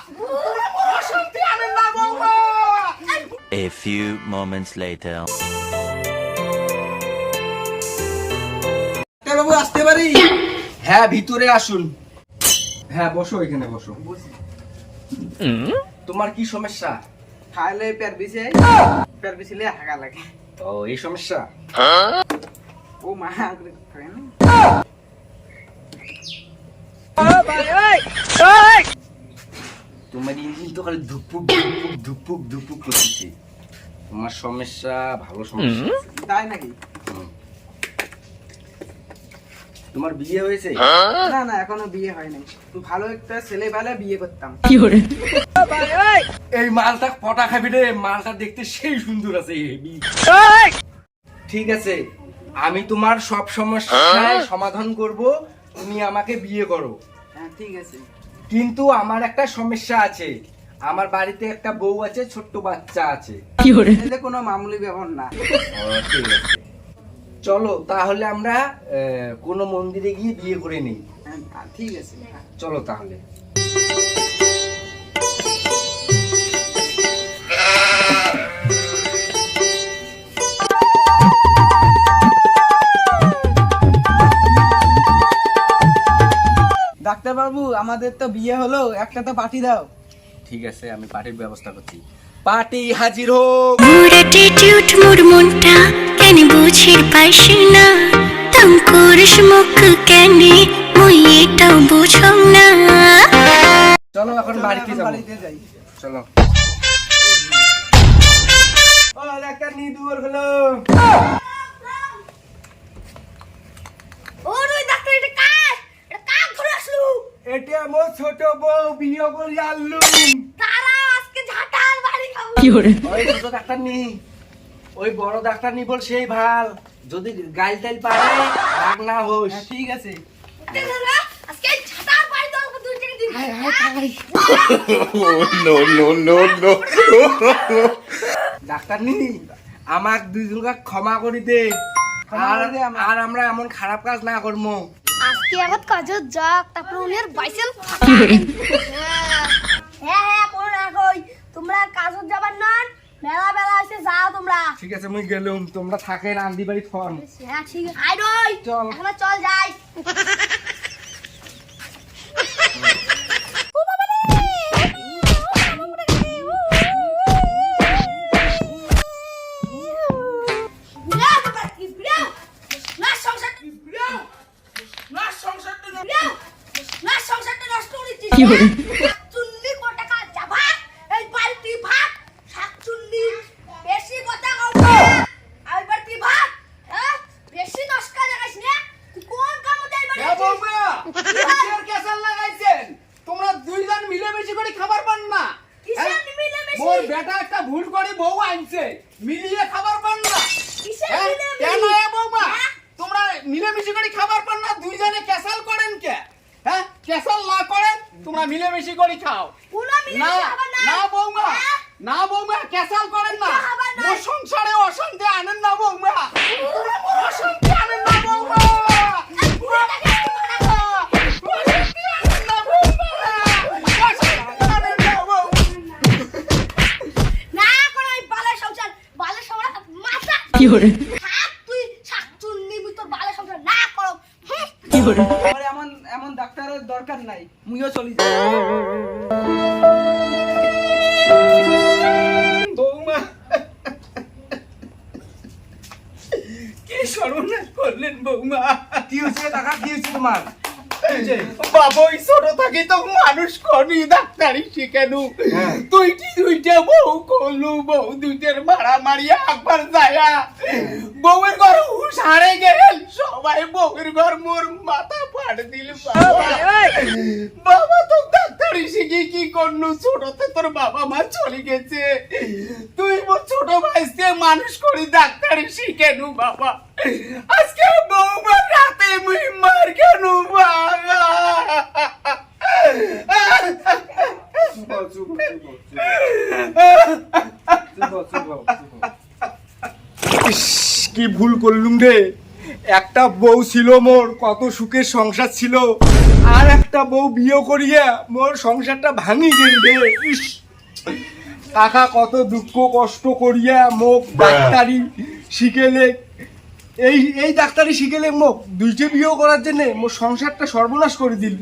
অশান্তি আনেন না বৌমা। A few moments later. বাবু আসতে পারি? হ্যাঁ ভিতরে আসুন। হ্যাঁ বসো, এখানে বসো। তোমার কি সমস্যা? খাইলে পেট বিছিলে হাগা লাগে। ও এই সমস্যা। ও মা করে খায় না। তোমার ইঞ্জিন তো খালি ধুপুক ধুপুক ধুপুক ধুপুক করতেছে। তোমার সমস্যা ভালো সমস্যা আছে। তাই নাকি? তোমার বিয়ে হয়েছে? না না এখনো বিয়ে হয় নাই। ভালো একটা ছেলে পেলে বিয়ে করতাম। এই মালটা পটা খাবি রে, মালটা দেখতে সেই সুন্দর আছে হেভি। ঠিক আছে, আমি তোমার সব সমস্যার সমাধান করব, তুমি আমাকে বিয়ে করো। হ্যাঁ ঠিক আছে। কিন্তু আমার একটা সমস্যা আছে, আমার বাড়িতে একটা বউ আছে, ছোট্ট বাচ্চা আছে। এটা কোনো মামুলি ব্যাপার না। ঠিক আছে, চলো তাহলে আমরা কোনো মন্দিরে গিয়ে বিয়ে করে নিই। হ্যাঁ, ঠিক আছে। চলো তাহলে। ডাক্তার বাবু আমাদের তো বিয়ে হলো, একটা তো পার্টি দাও। ঠিক আছে, আমি পার্টির ব্যবস্থা করছি। পার্টি হাজির হোক। অ্যাটিটিউড মোর মনটা কেন বুঝির পাইছি না তম করিস মুখ কেন মুই এটাও বুঝম না। চলো এখন বাড়িতে যাবো। বাড়িতে যাই। চলো। ও ডাক্তার নি দুয়ার হলো। ও রই ডাক্তার এটা কাজ, এটা কাজ ধরে আসলু। এটা আমার ছোট বউ বিয়ে করে আনলু। তারা আজকে ঝাঁটার বাড়ি খাবো। ওই ছোট ডাক্তার নি, ওই বড় ডাক্তার নি বল সেই ভাল। যদি গাইল টাইল পারে রাগ না হোস। হ্যাঁ ঠিক আছে। আজকে ঝাঁটার বাড়ি দাও দুই টাকা দিন। ডাক্তার নি আমাক দুইজনকে ক্ষমা করে দে, ক্ষমা করে দে আমাকে। আর আমরা এমন খারাপ কাজ না করবো। আজকে আগত কাজত যাক তারপর উনির বাইসেল হ্যাঁ কোন না কই তোমরা কাজত যাবার না, মেলা বেলা এসে যাও তোমরা। ঠিক আছে মুই গেলুম, তোমরা থাকেন আন্দি বাড়ি থন। হ্যাঁ ঠিক আছে আই রই চল। এখন চল যাই। হ্যাঁ বৌমা, কিসের কেসাল লাগাইছেন? তোমরা দুইজন মিলেমিশে করে খাবার পান না? কিসের হ্যাঁ? মিলেমিশে? মোর বেটা একটা ভুল করে বউ আনছে, মিলিয়ে খাবার পান না? হ্যাঁ? কেন এ বৌমা? তোমরা মিলেমিশে করে খাবার পান না, দুইজনে কেসাল করেন কে? হ্যাঁ? কেসাল না করেন, তোমরা মিলেমিশে করে খাও। না, না বৌমা, না বৌমা, কেসাল করেন না। মোর সংসারে অশান্তি আনেন না বৌমা। তোমরা মোর অশান্তি আনেন না বৌমা। আমার এমন এমন ডাক্তারের দরকার নাই, মুইও চলি যাই। বৌমা কি সর্বনাশ করলেন বৌমা। কি হয়েছে টাকা, কি হয়েছে তোমার? বাবা ওই ছোট থাকি তো মানুষ করি ডাক্তারি শিখানু। দুইটা বউ করলু, বউ দুইটার মারা মারিয়া একবার যায়া বউয়ের ঘর হুশ হারে গেল। সবাই বউয়ের ঘর মোর মাথা ফাট দিল। বাবা তো ডাক্তারি শিখি কি করলু, ছোটতে তোর বাবা মা চলে গেছে, তুই মোর ছোট ভাইকে মানুষ করি ডাক্তারি শিখেনু। বাবা আজকে বৌমা রাতে মুই মার কেন বাবা? কি ভুল করলুম রে, একটা বউ ছিল মোর, কত সুখের সংসার ছিল। আর একটা বউ বিয়ে করিয়া মোর সংসারটা ভাঙি গেল রে। ইস, কাকা কত দুঃখ কষ্ট করিয়া মোক ডাক্তারি শিখেলে, এই ডাক্তারি শিখেলে মোক দুইটা বিয়ে করার জন্য মোর সংসারটা সর্বনাশ করে দিল।